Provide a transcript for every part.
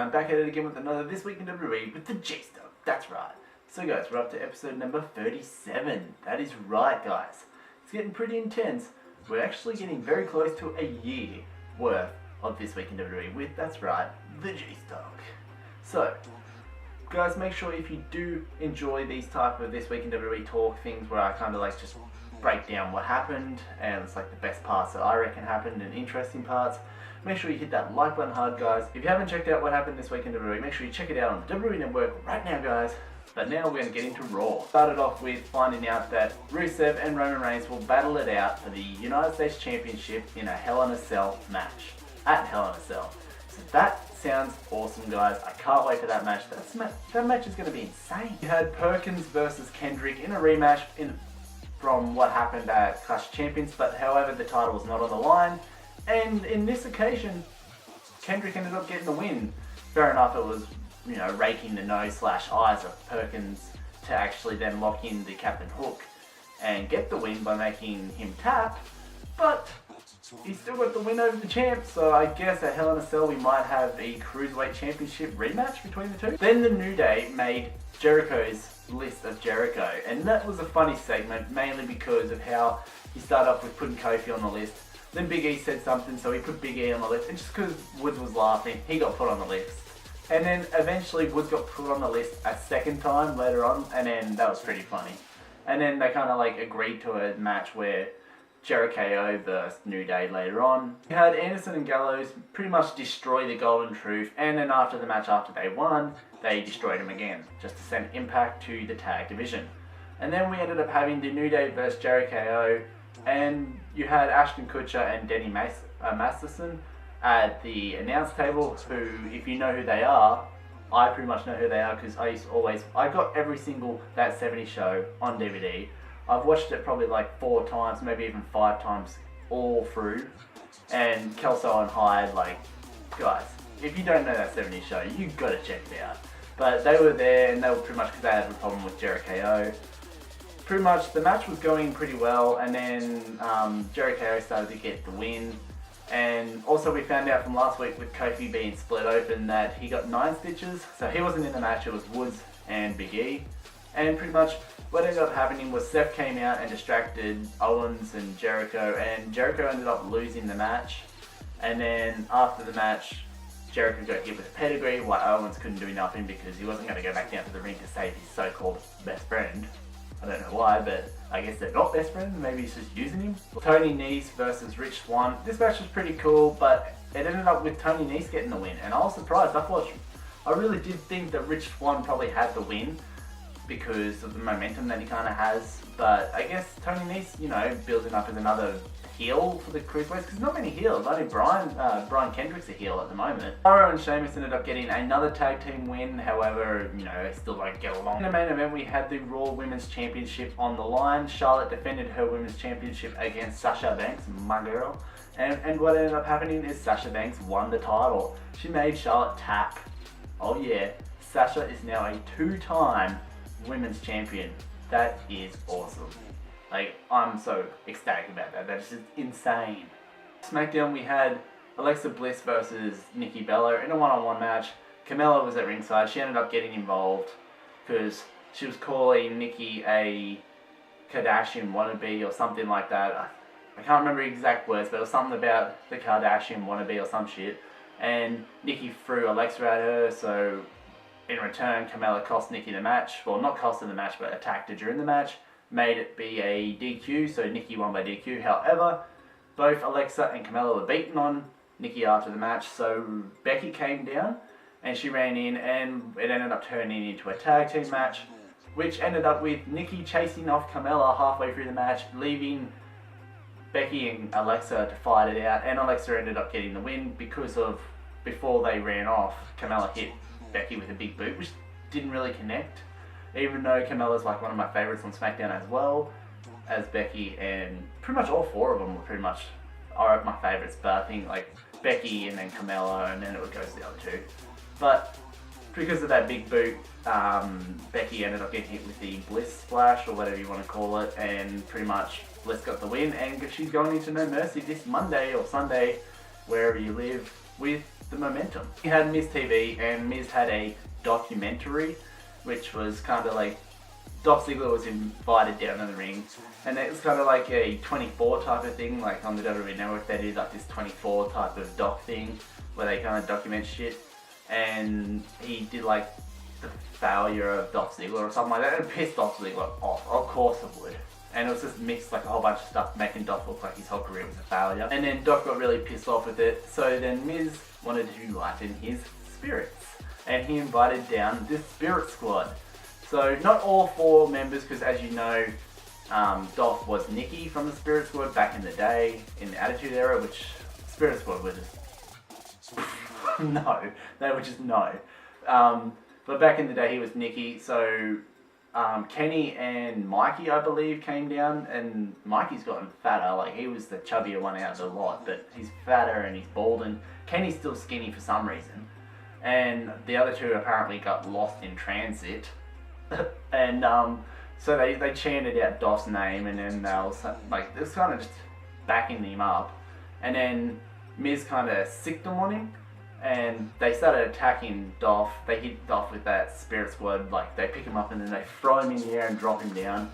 I'm back at it again with another This Week in WWE with the TheJaseDawg. That's right. So guys, we're up to episode number 37. That is right, guys. It's getting pretty intense. We're actually getting very close to a year worth of This Week in WWE with, that's right, the TheJaseDawg. So, guys, make sure if you do enjoy these type of This Week in WWE talk things where I kind of like just break down what happened and it's like the best parts that I reckon happened and interesting parts, make sure you hit that like button hard, guys. If you haven't checked out what happened this week in WWE, make sure you check it out on the WWE Network right now, guys. But now we're going to get into Raw. Started off with finding out that Rusev and Roman Reigns will battle it out for the United States Championship in a Hell in a Cell match. At Hell in a Cell. So that sounds awesome, guys. I can't wait for that match. That match is going to be insane. You had Perkins versus Kendrick in a rematch from what happened at Clash of Champions, but however the title was not on the line. And in this occasion, Kendrick ended up getting the win. Fair enough, it was, raking the nose/eyes of Perkins to actually then lock in the Captain Hook and get the win by making him tap, but he still got the win over the champ, so I guess at Hell in a Cell we might have a Cruiserweight Championship rematch between the two. Then the New Day made Jericho's list of Jericho, and that was a funny segment, mainly because of how he started off with putting Kofi on the list. Then Big E said something, so he put Big E on the list, and just because Woods was laughing, he got put on the list. And then eventually Woods got put on the list a second time later on, and then that was pretty funny. And then they kind of like agreed to a match where Jericho versus New Day later on. You had Anderson and Gallows pretty much destroy the Golden Truth, and then after the match, after they won, they destroyed him again, just to send Impact to the tag division. And then we ended up having the New Day versus Jericho, and you had Ashton Kutcher and Denny Masterson at the announce table, who, if you know who they are, I pretty much know who they are because I got every single That 70s Show on DVD. I've watched it probably like 4 times, maybe even 5 times all through. And Kelso and Hyde, like, guys, if you don't know That 70s Show, you've got to check it out. But they were there, and they were pretty much because they had a problem with Jericho. Pretty much the match was going pretty well, and then Jericho started to get the win. And also we found out from last week with Kofi being split open that he got 9 stitches, so he wasn't in the match, it was Woods and Big E. And pretty much what ended up happening was Seth came out and distracted Owens and Jericho ended up losing the match. And then after the match, Jericho got hit with a pedigree while Owens couldn't do nothing because he wasn't going to go back down to the ring to save his so-called best friend. I don't know why, but I guess they're not best friends, maybe he's just using him. Tony Nese versus Rich Swann. This match was pretty cool, but it ended up with Tony Nese getting the win, and I was surprised. I really did think that Rich Swann probably had the win because of the momentum that he kind of has, but I guess Tony Nese, building up as another heel for the Cruiserweights, because not many heels, only Brian Kendrick's a heel at the moment. Cesaro and Sheamus ended up getting another tag team win, however, they still don't get along. In the main event, we had the Raw Women's Championship on the line. Charlotte defended her Women's Championship against Sasha Banks, my girl, and what ended up happening is Sasha Banks won the title. She made Charlotte tap. Oh yeah, Sasha is now a 2-time Women's Champion. That is awesome. Like, I'm so ecstatic about that. That's just insane. SmackDown, we had Alexa Bliss versus Nikki Bella in a one-on-one match. Carmella was at ringside. She ended up getting involved because she was calling Nikki a Kardashian wannabe or something like that. I can't remember exact words, but it was something about the Kardashian wannabe or some shit. And Nikki threw Alexa at her, so in return, Carmella cost Nikki the match. Well, not cost her the match, but attacked her during the match. Made it be a DQ, so Nikki won by DQ. However, both Alexa and Carmella were beaten on Nikki after the match, so Becky came down and she ran in, and it ended up turning into a tag team match, which ended up with Nikki chasing off Carmella halfway through the match, leaving Becky and Alexa to fight it out, and Alexa ended up getting the win because of, before they ran off, Carmella hit Becky with a big boot, which didn't really connect. Even though Carmella's like one of my favourites on SmackDown as well as Becky, and pretty much all 4 of them were pretty much are my favourites, but I think like Becky and then Carmella and then it would go to the other 2. But because of that big boot, Becky ended up getting hit with the Bliss Splash or whatever you want to call it, and pretty much Bliss got the win, and she's going into No Mercy this Monday or Sunday, wherever you live, with the momentum. We had Miz TV, and Miz had a documentary, which was kind of like Dolph Ziggler was invited down to the ring, and it was kind of like a 24 type of thing, like on the WWE Network they did like this 24 type of doc thing where they kind of document shit, and he did like the failure of Dolph Ziggler or something like that, and it pissed Dolph Ziggler off. Of course it would. And it was just mixed like a whole bunch of stuff, making Dolph look like his whole career was a failure. And then Dolph got really pissed off with it, so then Miz wanted to lighten his spirits, and he invited down this Spirit Squad. So not all 4 members, because as you know, Dolph was Nikki from the Spirit Squad back in the day, in the Attitude Era, which Spirit Squad were just no, they were just no. But back in the day he was Nikki, so Kenny and Mikey, I believe, came down, and Mikey's gotten fatter, like he was the chubbier one out of the lot, but he's fatter and he's bald, and Kenny's still skinny for some reason. And the other 2 apparently got lost in transit. And so they chanted out Dolph's name, and then they was like, it was kind of just backing him up, and then Miz kind of sicked them on him, and they started attacking Dolph. They hit Dolph with that Spirit Squad, like they pick him up and then they throw him in the air and drop him down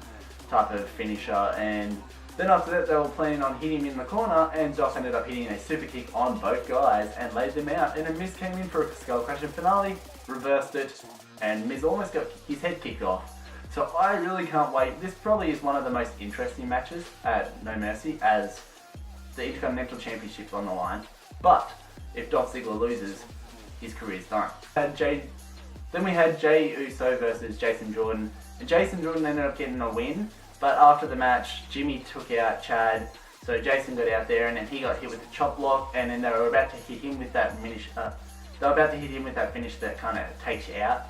type of finisher. And then after that they were planning on hitting him in the corner, and Dolph ended up hitting a super kick on both guys and laid them out, and then Miz came in for a skull crash and finale, reversed it, and Miz almost got his head kicked off. So I really can't wait. This probably is one of the most interesting matches at No Mercy, as the Intercontinental Championship's on the line. But if Dolph Ziggler loses, his career's done. Then we had Jey Uso versus Jason Jordan. And Jason Jordan ended up getting a win, but after the match, Jimmy took out Chad. So Jason got out there, and then he got hit with the chop block, and then they were about to hit him with that finish. That kind of takes you out.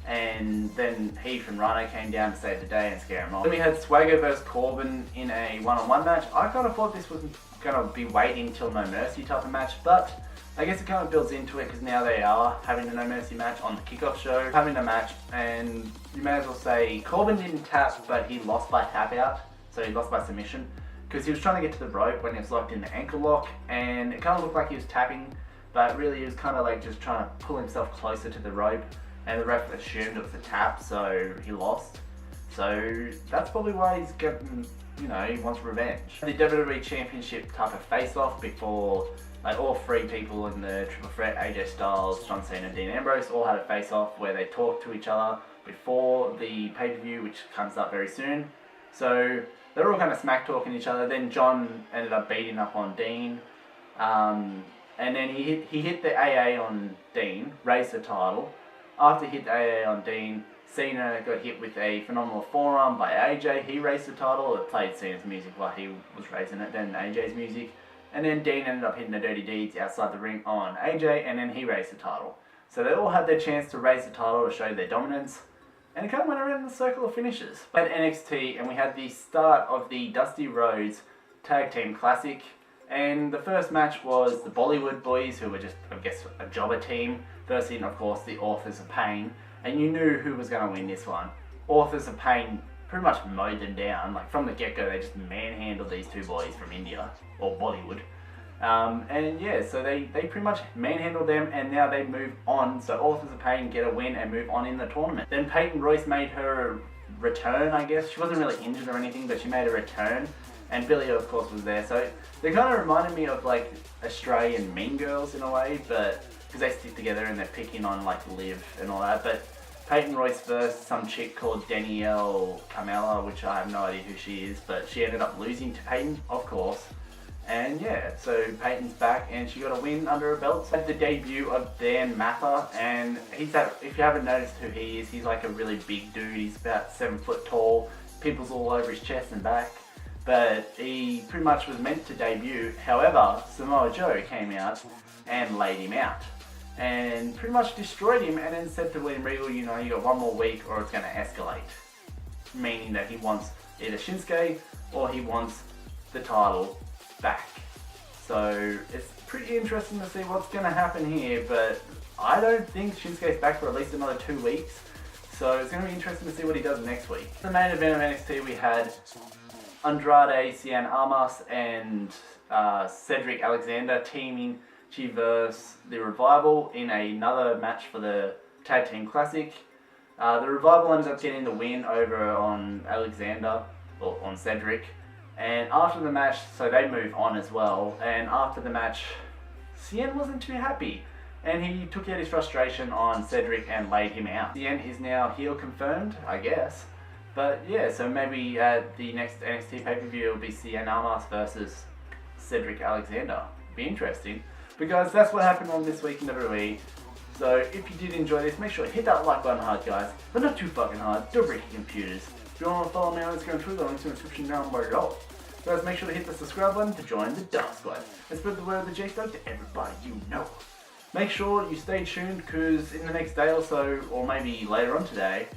And then Heath and Rhino came down to save the day and scare him off. Then we had Swagger versus Corbin in a one-on-one match. I kind of thought this was going to be waiting till No Mercy type of match, but I guess it kind of builds into it because now they are having a No Mercy match on the kickoff show, having a match, and you may as well say Corbin didn't tap, but he lost by tap out, so he lost by submission, because he was trying to get to the rope when he was locked in the ankle lock, and it kind of looked like he was tapping, but really he was kind of like just trying to pull himself closer to the rope, and the ref assumed it was a tap, so he lost. So that's probably why he's getting, he wants revenge. The WWE Championship type of face-off before, like, all 3 people in the Triple Threat, AJ Styles, John Cena, Dean Ambrose, all had a face-off where they talked to each other before the pay-per-view, which comes up very soon. So they're all kind of smack-talking each other. Then John ended up beating up on Dean. And then he hit the AA on Dean, raised the title. After he hit the AA on Dean, Cena got hit with a phenomenal forearm by AJ. He raised the title. It played Cena's music while he was raising it, then AJ's music. And then Dean ended up hitting the Dirty Deeds outside the ring on AJ, and then he raised the title. So they all had their chance to raise the title to show their dominance, and it kind of went around in the circle of finishes. We had NXT, and we had the start of the Dusty Rhodes Tag Team Classic. And the first match was the Bollywood Boys, who were just, I guess, a jobber team, versus, of course, the Authors of Pain. And you knew who was going to win this one. Authors of Pain pretty much mowed them down. Like, from the get-go, they just manhandled these 2 boys from India, or Bollywood. And yeah, so they pretty much manhandled them, and now they move on. So Authors of Pain get a win and move on in the tournament. Then Peyton Royce made her return, I guess. She wasn't really injured or anything, but she made a return. And Billy, of course, was there. So they kind of reminded me of, like, Australian Mean Girls in a way, but because they stick together and they're picking on, like, Liv and all that. But Peyton Royce versus some chick called Danielle Carmella, which I have no idea who she is, but she ended up losing to Peyton, of course. And yeah, so Peyton's back and she got a win under her belt. So the debut of Dan Mather, and he's that, if you haven't noticed who he is, he's like a really big dude. He's about 7 foot tall, pimples all over his chest and back. But he pretty much was meant to debut. However, Samoa Joe came out and laid him out and pretty much destroyed him, and then said to William Regal, you got 1 more week or it's going to escalate. Meaning that he wants either Shinsuke or he wants the title back. So it's pretty interesting to see what's going to happen here, but I don't think Shinsuke's back for at least another 2 weeks. So it's going to be interesting to see what he does next week. The main event of NXT, we had Andrade Cien Almas and Cedric Alexander teaming Richie versus the Revival in another match for the Tag Team Classic. The Revival ends up getting the win over on Alexander, or on Cedric. And after the match, so they move on as well. And after the match, Cien wasn't too happy. And he took out his frustration on Cedric and laid him out. Cien is now heel confirmed, I guess. But yeah, so maybe at the next NXT pay-per-view it'll be Cien Almas versus Cedric Alexander. Be interesting. Because that's what happened on This Week in WWE. So if you did enjoy this, make sure to hit that like button hard, guys. But not too fucking hard. Don't break your computers. If you want to follow me on Instagram and Twitter, links in the description down below. Guys, make sure to hit the subscribe button to join the Dark Squad. And spread the word of the JaseDawg to everybody you know. Make sure you stay tuned, because in the next day or so, or maybe later on today,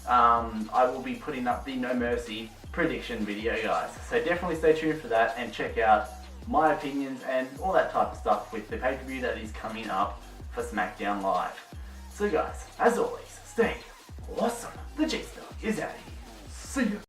I will be putting up the No Mercy prediction video, guys. So definitely stay tuned for that and check out my opinions and all that type of stuff with the pay-per-view that is coming up for SmackDown Live. So guys, as always, stay awesome. The JaseDawg is out of here. See ya.